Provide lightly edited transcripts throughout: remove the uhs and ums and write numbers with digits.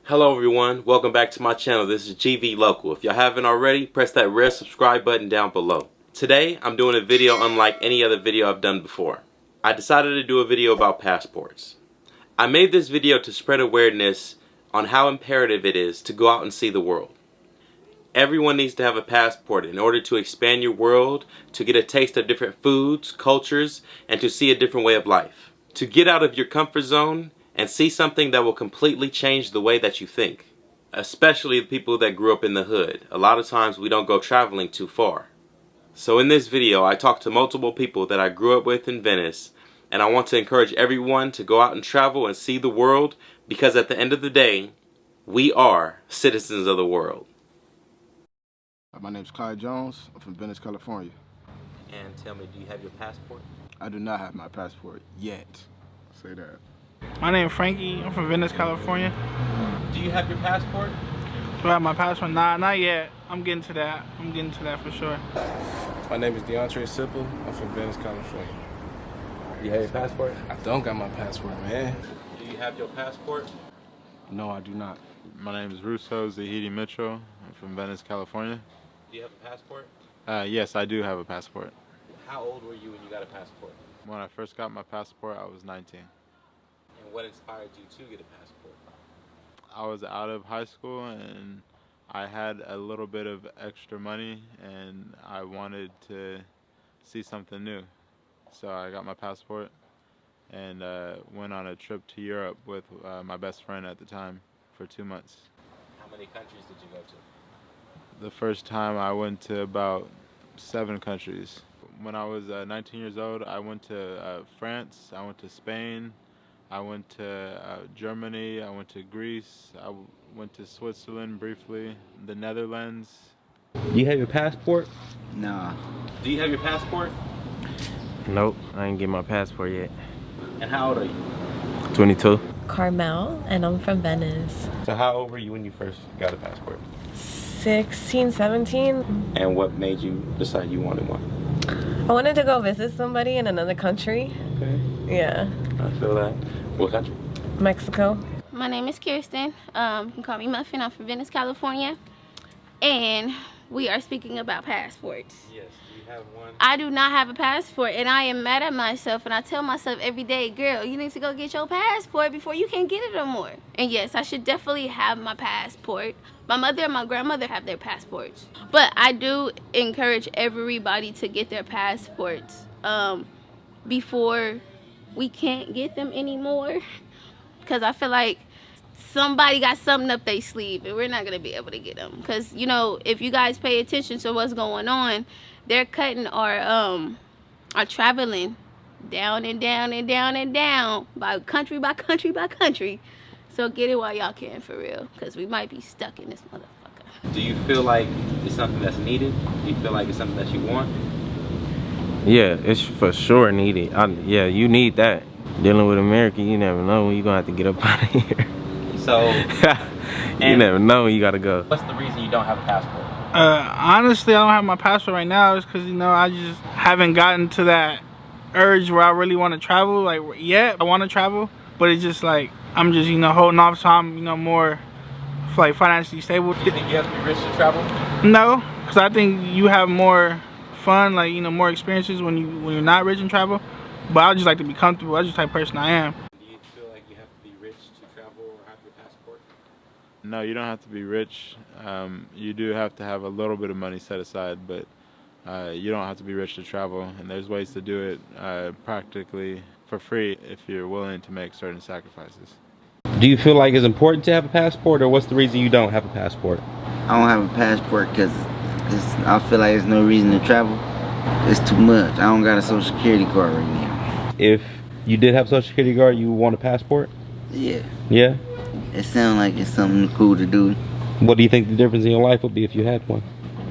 Hello everyone, welcome back to my channel. This is GV Local. If y'all haven't already, press that red subscribe button down below. Today, I'm doing a video unlike any other video I've done before. I decided to do a video about passports. I made this video to spread awareness on how imperative it is to go out and see the world. Everyone needs to have a passport in order to expand your world, to get a taste of different foods, cultures, and to see a different way of life. To get out of your comfort zone and see something that will completely change the way that you think. Especially the people that grew up in the hood. A lot of times we don't go traveling too far. So in this video, I talked to multiple people that I grew up with in Venice, and I want to encourage everyone to go out and travel and see the world, because at the end of the day, we are citizens of the world. My name is Clyde Jones. I'm from Venice, California. And tell me, do you have your passport? I do not have my passport yet. Say that. My name is Frankie. I'm from Venice, California. Do you have your passport? Do I have my passport? Nah, not yet. I'm getting to that. I'm getting to that for sure. My name is DeAndre Sipple. I'm from Venice, California. Do you have your passport? I don't got my passport, man. Do you have your passport? No, I do not. My name is Russo Zahidi Mitchell. I'm from Venice, California. Do you have a passport? Yes, I do have a passport. How old were you when you got a passport? When I first got my passport, I was 19. And what inspired you to get a passport? I was out of high school and I had a little bit of extra money and I wanted to see something new. So I got my passport and went on a trip to Europe with my best friend at the time for 2 months. How many countries did you go to? The first time I went to about 7 countries. When I was 19 years old, I went to France, I went to Spain, I went to Germany, I went to Greece, I went to Switzerland briefly, the Netherlands. Do you have your passport? Nah. Do you have your passport? Nope, I ain't get my passport yet. And how old are you? 22. Carmel, and I'm from Venice. So how old were you when you first got a passport? 16, 17. And what made you decide you wanted one? I wanted to go visit somebody in another country. Okay. Yeah. I feel that. What country? Mexico. My name is Kirsten. You can call me Muffin. I'm from Venice, California. And we are speaking about passports. Yes. Do you have one? I do not have a passport, and I am mad at myself, and I tell myself every day, girl, you need to go get your passport before you can get it no more. And yes, I should definitely have my passport. My mother and my grandmother have their passports. But I do encourage everybody to get their passports before we can't get them anymore. Because I feel like somebody got something up their sleeve and we're not going to be able to get them. Because, you know, if you guys pay attention to what's going on, they're cutting our traveling down and down and down and down by country by country by country. So get it while y'all can, for real, because we might be stuck in this motherfucker. Do you feel like it's something that's needed? Do you feel like it's something that you want? Yeah, it's for sure needed. Yeah, you need that. Dealing with America, you never know when you're gonna have to get up out of here. So, you never know when you gotta go. What's the reason you don't have a passport? Honestly, I don't have my passport right now. It's because, you know, I just haven't gotten to that urge where I really want to travel. Like, yeah, I want to travel, but it's just like, I'm just, you know, holding off so I'm, you know, more like financially stable. Do you think you have to be rich to travel? No, because I think you have more fun, like, you know, more experiences when you're not rich and travel. But I just like to be comfortable. That's just the type of person I am. Do you feel like you have to be rich to travel or have your passport? No, you don't have to be rich. You do have to have a little bit of money set aside, but you don't have to be rich to travel. And there's ways to do it practically for free if you're willing to make certain sacrifices. Do you feel like it's important to have a passport, or what's the reason you don't have a passport? I don't have a passport because I feel like there's no reason to travel. It's too much. I don't got a social security card right now. If you did have a social security card, you would want a passport? Yeah. Yeah? It sounds like it's something cool to do. What do you think the difference in your life would be if you had one?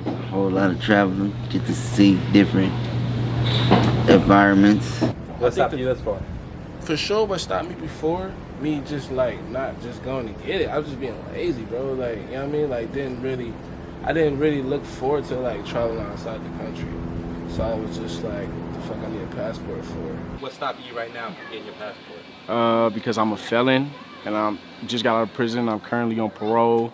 A whole lot of traveling, get to see different environments. What stopped you this far? For sure, what stopped me before, me just like not just going to get it. I was just being lazy, bro. Like, you know what I mean? Like, I didn't really look forward to like traveling outside the country. So I was just like, what the fuck I need a passport for? What's stopping you right now from getting your passport? Because I'm a felon and I'm just got out of prison. I'm currently on parole,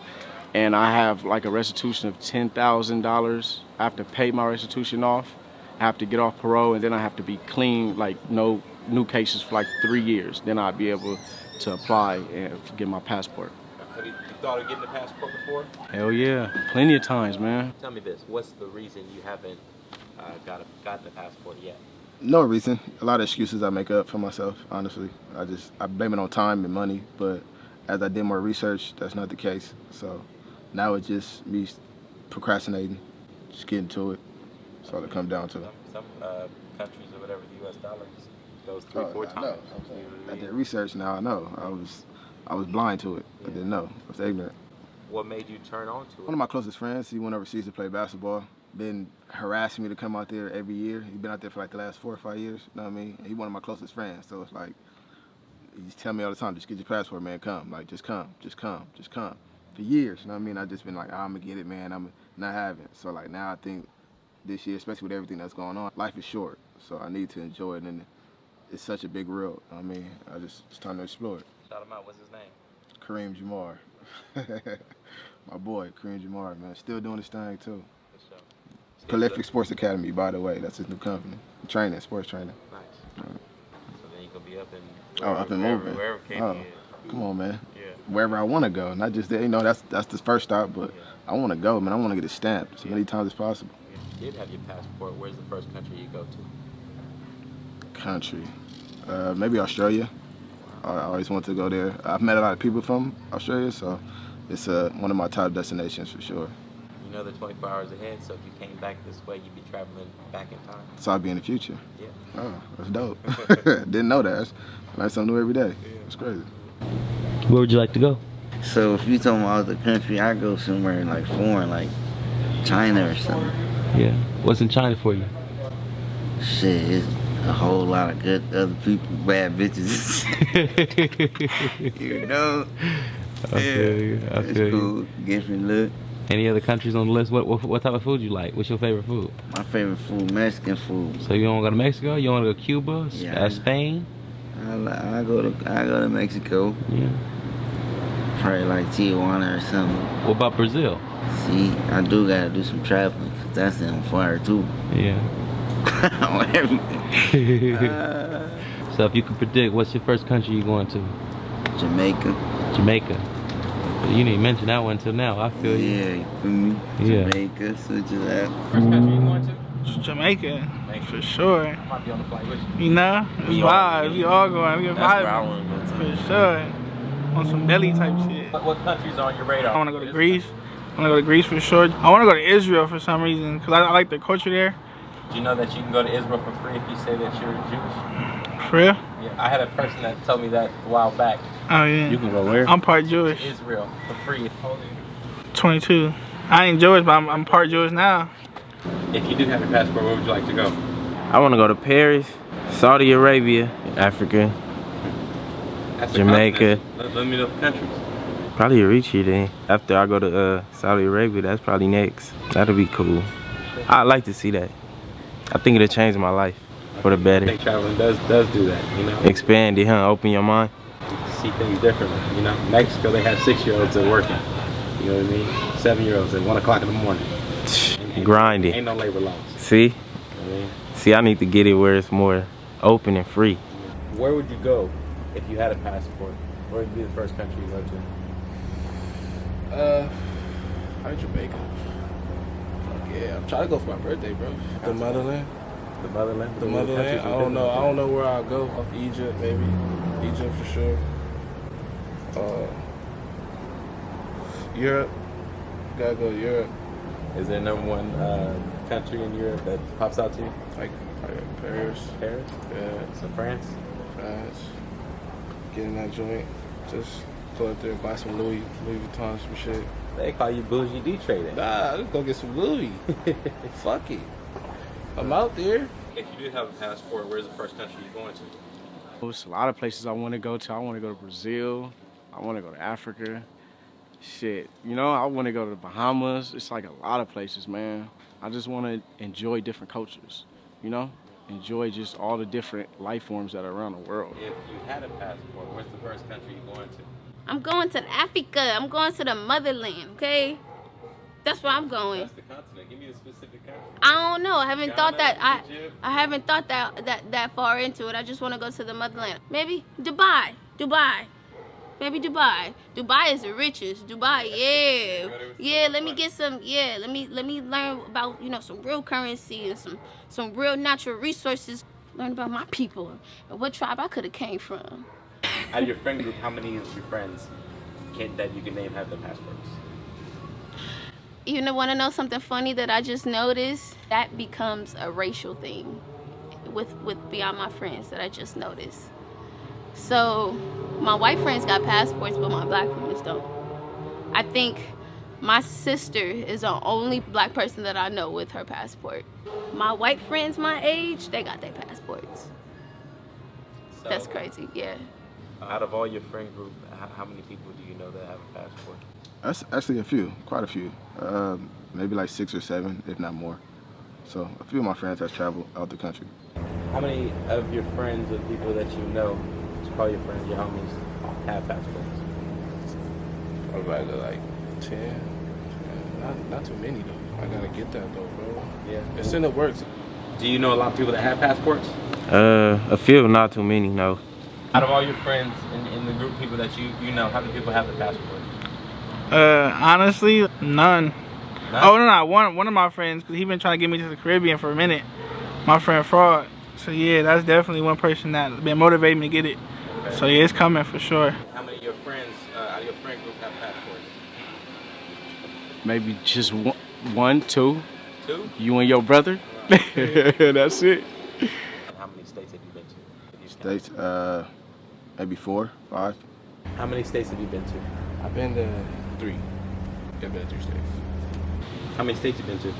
and I have like a restitution of $10,000. I have to pay my restitution off. I have to get off parole, and then I have to be clean, like no new cases for like 3 years. Then I'd be able to apply and get my passport. Have you thought of getting a passport before? Hell yeah, plenty of times, man. Tell me this, what's the reason you haven't gotten a passport yet? No reason. A lot of excuses I make up for myself, honestly. I blame it on time and money, but as I did more research, that's not the case. So now it's just me procrastinating, just getting to it. That's all it comes down to. Some countries or whatever, the US dollar goes 3-4 times. I did research now, I know. I was blind to it. I didn't know. I was ignorant. What made you turn on to it? One of my closest friends, he went overseas to play basketball. Been harassing me to come out there every year. He's been out there for like the last 4 or 5 years, you know what I mean? And he's one of my closest friends, so it's like, he's telling me all the time, just get your passport, man, come. Like, just come. For years, you know what I mean? I've just been like, I'm gonna get it, man, I'm not having it. So like now I think this year, especially with everything that's going on, life is short, so I need to enjoy it, and it's such a big world, you know what I mean? It's time to explore it. Shout him out, what's his name? Kareem Jamar. My boy, Kareem Jamar, man, still doing his thing too. Prolific Sports Academy, by the way. That's his new company. Sports training. Nice. So then you can be up and up and moving. Wherever KD is. Come on, man. Yeah. Wherever I want to go, not just there. You know, that's the first stop, but I want to go, man. I want to get it stamped as many times as possible. If you did have your passport, where's the first country you go to? Country, maybe Australia. I always wanted to go there. I've met a lot of people from Australia, so it's one of my top destinations for sure. You know they're 24 hours ahead, so if you came back this way, you'd be traveling back in time. So I'd be in the future. Yeah. Oh, that's dope. Didn't know that. I learn something new every day. It's crazy. Where would you like to go? So if you talking about the country, I go somewhere like foreign, like China or something. Yeah. What's in China for you? Shit, it's a whole lot of good other people, bad bitches. You know? I feel you. It's cool. Different look. Any other countries on the list? What type of food you like? What's your favorite food? My favorite food, Mexican food. So you don't go to Mexico? You want to go to Cuba? Yeah. Spain? I go to Mexico. Yeah. Probably like Tijuana or something. What about Brazil? See, I do gotta do some traveling, 'cause that's on fire too. Yeah. On everything. So if you could predict, what's your first country you going to? Jamaica. Jamaica. You didn't mention that one until now. I feel you. Yeah, you feel me? Yeah. Jamaica, switch it up. First country you going to? Jamaica, for sure. I might be on the flight with you. You know, it's vibes. We all going. We get That's where I vibes. want to go to. For sure. On some deli type shit. What countries are on your radar? I want to go to Greece. I want to go to Greece for sure. I want to go to Israel for some reason because I like the culture there. Do you know that you can go to Israel for free if you say that you're Jewish? For real? Yeah, I had a person that told me that a while back. Oh yeah. You can go where? I'm part Jewish. Israel for free. 22. I ain't Jewish, but I'm part Jewish now. If you do have your passport, where would you like to go? I want to go to Paris, Saudi Arabia, Africa, That's Jamaica. Let me know the countries. Probably Eritrea then. After I go to Saudi Arabia, that's probably next. That'll be cool. I'd like to see that. I think it'll change my life for the I better. think traveling does do that, you know? Expand it, huh? Open your mind. You can see things differently, you know? Mexico, they have 6-year-olds that are working. You know what I mean? 7-year-olds at 1 o'clock in the morning. Grinding. Ain't no labor laws. See? You know what I mean? See, I need to get it where it's more open and free. Where would you go if you had a passport? Where would be the first country you go to? I'm Jamaica. Fuck yeah, I'm trying to go for my birthday, bro. The motherland. The motherland? The motherland. I don't know. I don't know where I'll go. Egypt, maybe. Egypt for sure. Europe. Gotta go to Europe. Is there number one country in Europe that pops out to you? Like Paris. Paris? Yeah. So France? France. Get in that joint. Just go up there and buy some Louis Vuitton, some shit. They call you bougie D-trading. Nah, let's go get some Louis. Fuck it. I'm out there. If you do have a passport, where's the first country you're going to? There's a lot of places I want to go to. I want to go to Brazil. I want to go to Africa. Shit, you know, I want to go to the Bahamas. It's like a lot of places, man. I just want to enjoy different cultures, you know? Enjoy just all the different life forms that are around the world. If you had a passport, where's the first country you're going to? I'm going to Africa. I'm going to the motherland, okay? That's where I'm going. That's the continent. Give me a specific country. I don't know. I haven't Ghana, thought that. Egypt? I haven't thought that far into it. I just want to go to the motherland. Maybe Dubai. Maybe Dubai. Dubai is the richest. Dubai, yeah. Yeah, let me get some, yeah, let me learn about, you know, some real currency and some real natural resources. Learn about my people and what tribe I could have came from. Out of your friend group, how many of your friends that you can name have their passports? You want to know something funny that I just noticed? That becomes a racial thing with beyond my friends that I just noticed. So my white friends got passports, but my black friends don't. I think my sister is the only black person that I know with her passport. My white friends my age, they got their passports. So, that's crazy, yeah. Out of all your friend group, how many people do you know that have a passport? That's actually a few, quite a few. Maybe like 6 or 7, if not more. So a few of my friends have traveled out the country. How many of your friends or people that you know, to call your friends, your homies, have passports? Probably like 10. Not too many though. I gotta get that though, bro. Yeah. It's in the works. Do you know a lot of people that have passports? A few, not too many, no. Out of all your friends in the group of people that you know, how many people have the passport? Honestly, none. Oh no, one of my friends, cause he been trying to get me to the Caribbean for a minute. My friend Fraud. So yeah, that's definitely one person that been motivating me to get it. Okay. So yeah, it's coming for sure. How many of your friends out of your friend group have passports? Maybe just one, two. Two? You and your brother. That's it. How many states have you been to? States, maybe 4, 5. How many states have you been to? I've been to 3. I've been to 3 states. How many states have you been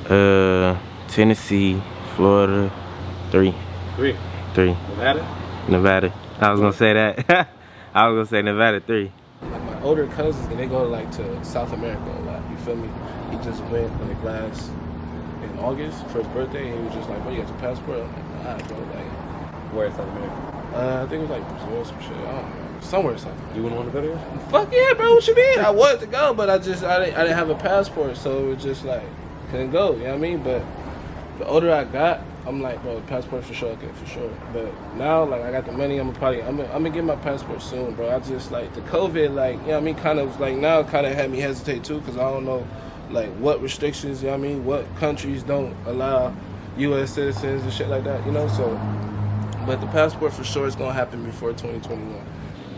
to? Tennessee, Florida, 3. 3. Nevada. I was gonna say that. I was gonna say Nevada 3. Like my older cousins, they go to South America a lot. You feel me? He just went like in August for his birthday, and he was just like, "Bro, you got your passport?" I'm like, "Nah, bro." Like, where in South America? I think it was like Brazil or some shit. I don't know. Somewhere in South America. You wouldn't want to go there? Fuck yeah, bro. What you mean? I wanted to go, but I didn't have a passport, so it was just like couldn't go. You know what I mean? But the older I got, I'm like, bro, passport for sure, okay, for sure. But now, like, I got the money. I'm gonna get my passport soon, bro. I just like the COVID, like, you know what I mean? Kind of like now, kind of had me hesitate too, cause I don't know, like, what restrictions. You know what I mean? What countries don't allow U.S. citizens and shit like that. You know, so. But the passport for sure is gonna happen before 2021.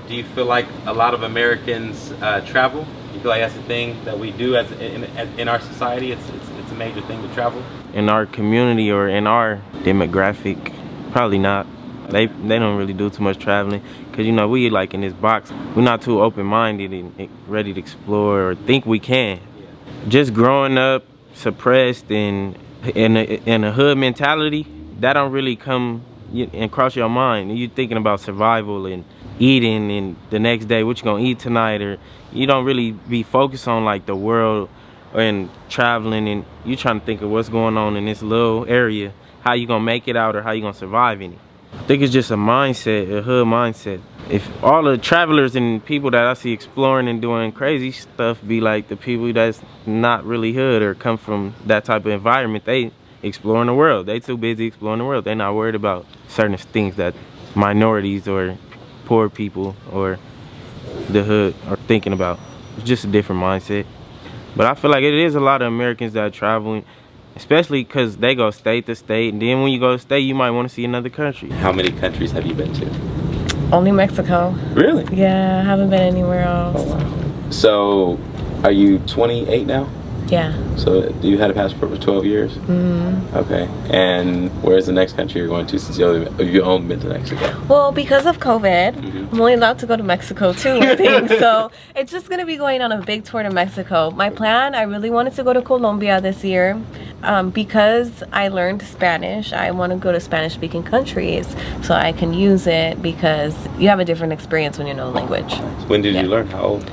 Do you feel like a lot of Americans travel? You feel like that's the thing that we do as in our society? It's a major thing to travel. In our community or in our demographic, probably not. They don't really do too much traveling, cause you know we like in this box. We're not too open-minded and ready to explore or think we can. Yeah. Just growing up suppressed and in a hood mentality, that don't really come and cross your mind. You thinking about survival and eating and the next day what you gonna eat tonight, or you don't really be focused on like the world and traveling, and you trying to think of what's going on in this little area, how you gonna make it out or how you gonna survive in it. I think it's just a mindset, a hood mindset. If all the travelers and people that I see exploring and doing crazy stuff be like the people that's not really hood or come from that type of environment, they exploring the world. They too busy exploring the world. They not worried about certain things that minorities or poor people or the hood are thinking about. It's just a different mindset. But I feel like it is a lot of Americans that are traveling, especially because they go state to state, and then when you go to state, you might want to see another country. How many countries have you been to? Only Mexico. Really? Yeah, I haven't been anywhere else. Oh, wow. So, are you 28 now? Yeah. So, you had a passport for 12 years? Mm-hmm. Okay. And where's the next country you're going to since you've only been to Mexico? Well, because of COVID, I'm only allowed to go to Mexico too, I think. So, it's just going to be going on a big tour to Mexico. My plan, I really wanted to go to Colombia this year. Because I learned Spanish, I want to go to Spanish-speaking countries so I can use it, because you have a different experience when you know the language. When did you learn? How old?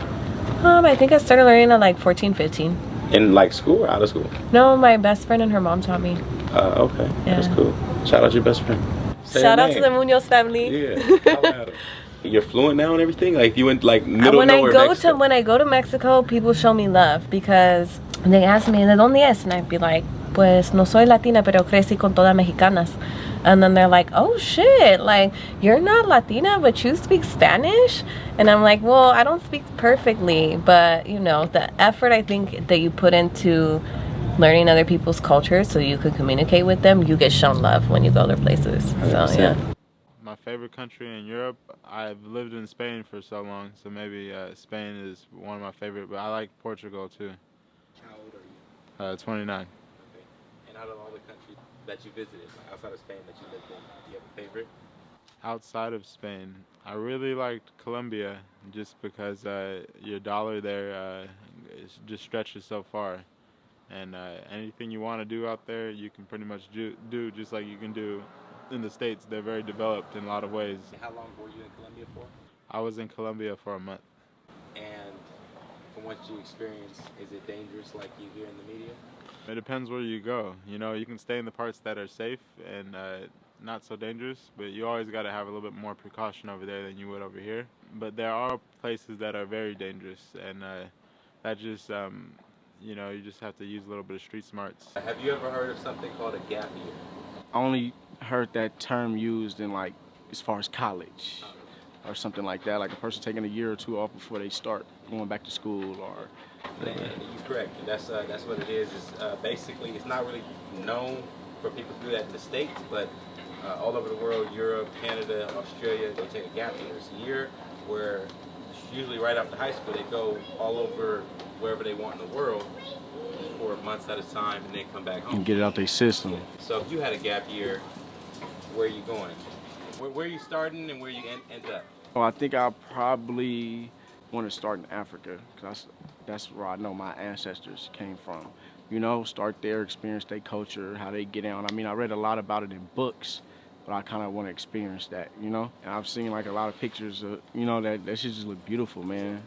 I think I started learning at like 14, 15. In like school or out of school? No, my best friend and her mom taught me. Okay, yeah. That's cool. Shout out your best friend. Shout out to the Munoz family. Yeah. You're fluent now and everything? Like if you went like middle nowhere Mexico? When I go to Mexico, people show me love because they ask me, ¿de dónde es? And I'd be like, pues no soy latina, pero crecí con todas mexicanas. And then they're like, oh shit, like you're not Latina, but you speak Spanish? And I'm like, well, I don't speak perfectly, but you know, the effort I think that you put into learning other people's cultures so you can communicate with them, you get shown love when you go other places. So yeah. My favorite country in Europe, I've lived in Spain for so long, so maybe Spain is one of my favorite, but I like Portugal too. How old are you? 29. Okay. And out of all the countries that you visited, like outside of Spain that you lived in, do you have a favorite? Outside of Spain, I really liked Colombia just because your dollar there just stretches so far. And anything you want to do out there, you can pretty much do just like you can do in the States. They're very developed in a lot of ways. How long were you in Colombia for? I was in Colombia for a month. And from what you experienced, is it dangerous like you hear in the media? It depends where you go. You know, you can stay in the parts that are safe and not so dangerous, but you always got to have a little bit more precaution over there than you would over here. But there are places that are very dangerous, and that just, you know, you just have to use a little bit of street smarts. Have you ever heard of something called a gap year? I only heard that term used in like as far as college or something like that, like a person taking a year or two off before they start going back to school or. You're correct. That's what it is. It's basically it's not really known for people to do that in the States, but all over the world, Europe, Canada, Australia, they take a gap year. It's a year where usually right after high school they go all over wherever they want in the world for months at a time and then come back home. And get it out their system. So if you had a gap year, where are you going? Where are you starting and where you end up? Well, I think I'll probably want to start in Africa because that's where I know my ancestors came from. You know, start there, experience their culture, how they get down. I mean, I read a lot about it in books, but I kind of want to experience that, you know? And I've seen like a lot of pictures of, you know, that shit just look beautiful, man.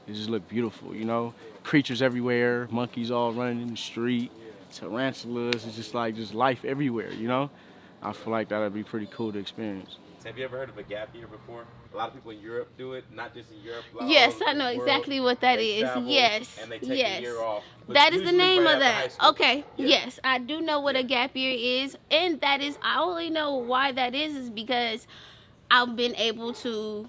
It just look beautiful, you know? Creatures everywhere, monkeys all running in the street, tarantulas, it's just like just life everywhere, you know? I feel like that would be pretty cool to experience. Have you ever heard of a gap year before? A lot of people in Europe do it, not just in Europe. Yes, I know exactly what that is. Yes, and they take a year off. That is the name of that. Okay, yeah. Yes, I do know what a gap year is, and that is, I only know why that is because I've been able to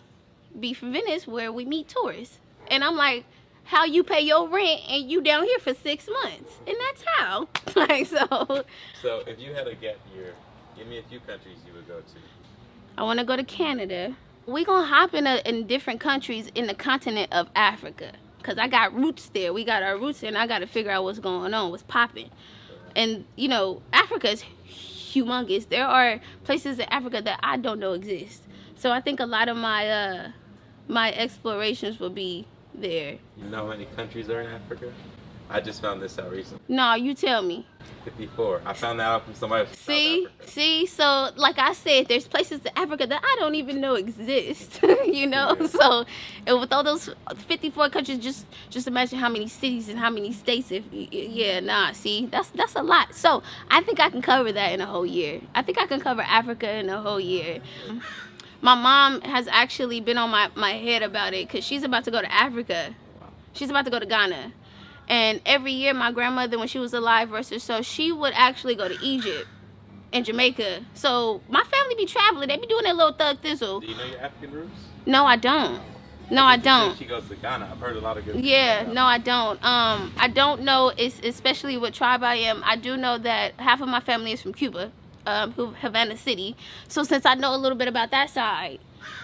be from Venice where we meet tourists. And I'm like, how you pay your rent and you down here for 6 months? And that's how. Like, so if you had a gap year, give me a few countries you would go to. I want to go to Canada. We gonna hop in different countries in the continent of Africa, cause I got roots there. We got our roots there, and I got to figure out what's going on, what's popping. And you know, Africa is humongous. There are places in Africa that I don't know exist. So I think a lot of my my explorations will be there. You know how many countries are in Africa? I just found this out recently. No, you tell me. 54. I found that out from somebody else. See, so like I said, there's places in Africa that I don't even know exist. You know, yeah. So and with all those 54 countries, just imagine how many cities and how many states. See, that's a lot. So I think I can cover that in a whole year. I think I can cover Africa in a whole year. My mom has actually been on my head about it because she's about to go to Africa. She's about to go to Ghana. And every year, my grandmother, when she was alive, so she would actually go to Egypt and Jamaica. So my family be traveling. They be doing their little thug thistle. Do you know your African roots? No, I don't. No, I don't. She goes to Ghana. I've heard a lot of good. Yeah, no, I don't. I don't know, especially what tribe I am. I do know that half of my family is from Cuba, Havana City. So since I know a little bit about that side,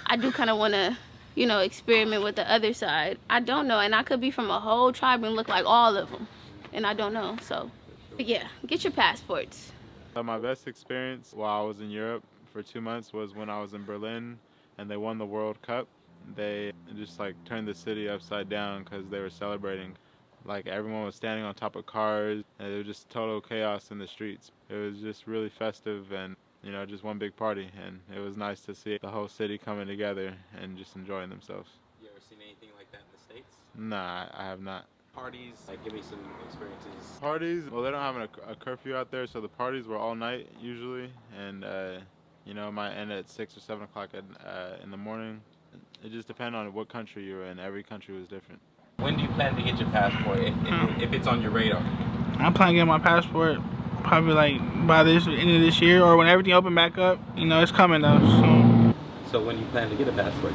I do kind of want to, you know, experiment with the other side. I don't know, and I could be from a whole tribe and look like all of them, and I don't know. So, but yeah, get your passports. My best experience while I was in Europe for 2 months was when I was in Berlin, and they won the World Cup. They just like turned the city upside down because they were celebrating. Like everyone was standing on top of cars, and it was just total chaos in the streets. It was just really festive and, you know, just one big party, and it was nice to see the whole city coming together and just enjoying themselves. You ever seen anything like that in the States? Nah, I have not. Parties, like give me some experiences. Parties, well, they don't have a curfew out there, so the parties were all night usually, and you know, it might end at 6 or 7 o'clock in the morning. It just depends on what country you're in. Every country was different. When do you plan to get your passport, if it's on your radar? I'm planning to get my passport probably like by this end of this year, or when everything open back up. You know, it's coming though soon. So when do you plan to get a passport?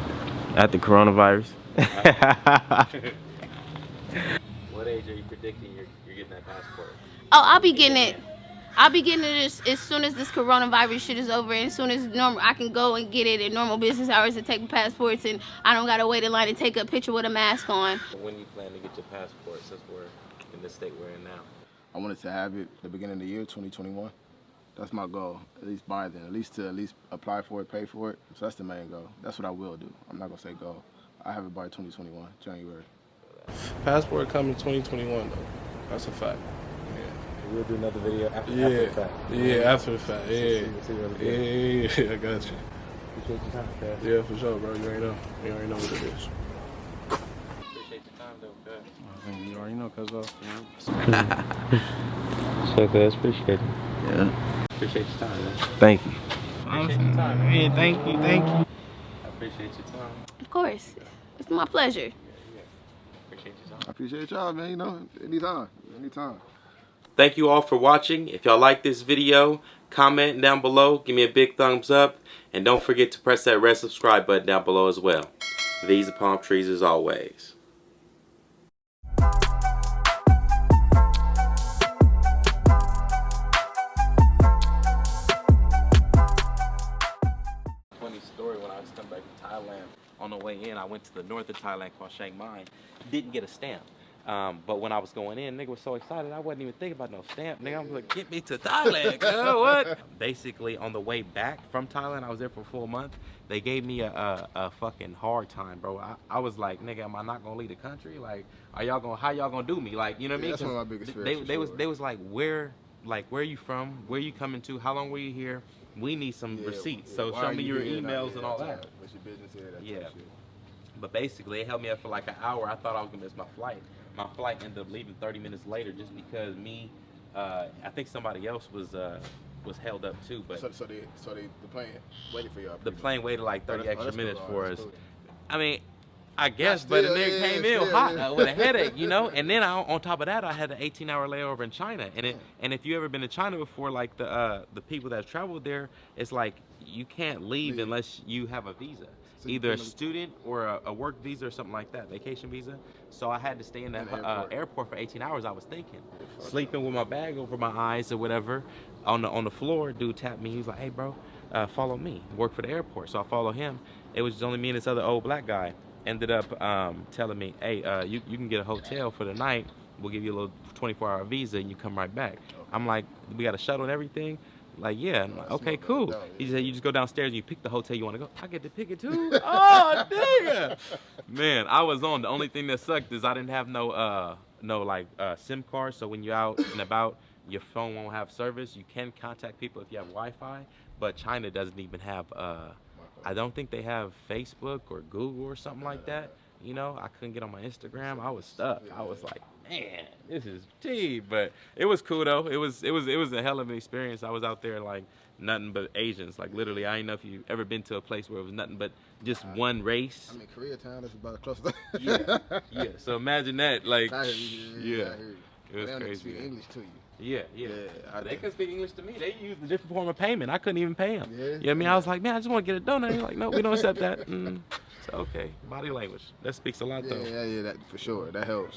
At the coronavirus. What age are you predicting you're getting that passport? Oh, I'll be getting it. I'll be getting it as soon as this coronavirus shit is over, and as soon as normal, I can go and get it in normal business hours and take passports, and I don't gotta wait in line and take a picture with a mask on. When do you plan to get your passport, since we're in the state we're in now? I wanted to have it the beginning of the year, 2021. That's my goal. At least by then. At least apply for it, pay for it. So that's the main goal. That's what I will do. I'm not gonna say goal. I have it by 2021, January. Passport coming 2021 though. That's a fact. We'll do another video after the fact. Yeah, after the fact. Yeah. Yeah, I got you. Appreciate your time, Cass. Yeah, for sure, bro. You already know what it is. Appreciate your time, though, Cass. You already know, cuz So guys, appreciate it. Yeah. Appreciate your time, man. Thank you. Appreciate your time. Yeah, thank you. I appreciate your time. Of course, it's my pleasure. Appreciate your time. I appreciate y'all, man. You know, anytime. Thank you all for watching. If y'all like this video, comment down below, give me a big thumbs up, and don't forget to press that red subscribe button down below as well. These are palm trees as always. Funny story, when I was coming back from Thailand, on the way in, I went to the north of Thailand called Chiang Mai. Didn't get a stamp. But when I was going in, nigga was so excited, I wasn't even thinking about no stamp. Nigga, I was like, get me to Thailand, girl, what? Basically, on the way back from Thailand, I was there for a full month. They gave me a fucking hard time, bro. I was like, nigga, am I not gonna leave the country? Like, how y'all gonna do me? Like, you know what I mean? That's one of my biggest fears. They was like, where are you from? Where you coming to? How long were you here? We need some receipts. So show me your emails and all that. What's your business here? Yeah. But basically, it held me up for like an hour. I thought I was gonna miss my flight. My flight ended up leaving 30 minutes later just because I think somebody else was held up too. But So the plane waited for y'all. the plane waited like 30 extra minutes cool. for That's us. cool. I mean, I guess, but the nigga came in hot with a headache, you know. And then on top of that, I had an 18-hour layover in China. And if you ever been to China before, like the people that have traveled there, it's like you can't leave unless you have a visa. Either a student or a work visa or something like that, vacation visa. So I had to stay in the airport for 18 hours. I was thinking, sleeping with my bag over my eyes or whatever on the floor. Dude tapped me. He was like, "Hey, bro, follow me. Work for the airport." So I follow him. It was just only me and this other old black guy. Ended up telling me, "Hey, you can get a hotel for the night. We'll give you a little 24-hour visa and you come right back." I'm like, "We got a shuttle and everything." Like, yeah. I'm like, okay, cool. He said, you just go downstairs and you pick the hotel you want to go. I get to pick it too? Oh, nigga. Man, I was on. The only thing that sucked is I didn't have no SIM card. So when you're out and about, your phone won't have service. You can contact people if you have Wi-Fi. But China doesn't even have, I don't think they have Facebook or Google or something like that. You know, I couldn't get on my Instagram. I was stuck. I was like, man, this is tea. But it was cool though. It was a hell of an experience. I was out there like nothing but Asians. Like literally, I don't know if you've ever been to a place where it was nothing but just one race. I mean, Koreatown is about close to yeah. So imagine that. Like, I hear you. yeah. It was they don't crazy. speak English to you. Yeah. They couldn't speak English to me. They used a different form of payment. I couldn't even pay them. Yeah. You know what I mean? I was like, man, I just want to get a donut. He's like, no, we don't accept that. So, okay, body language. That speaks a lot, though. Yeah, that for sure. That helps.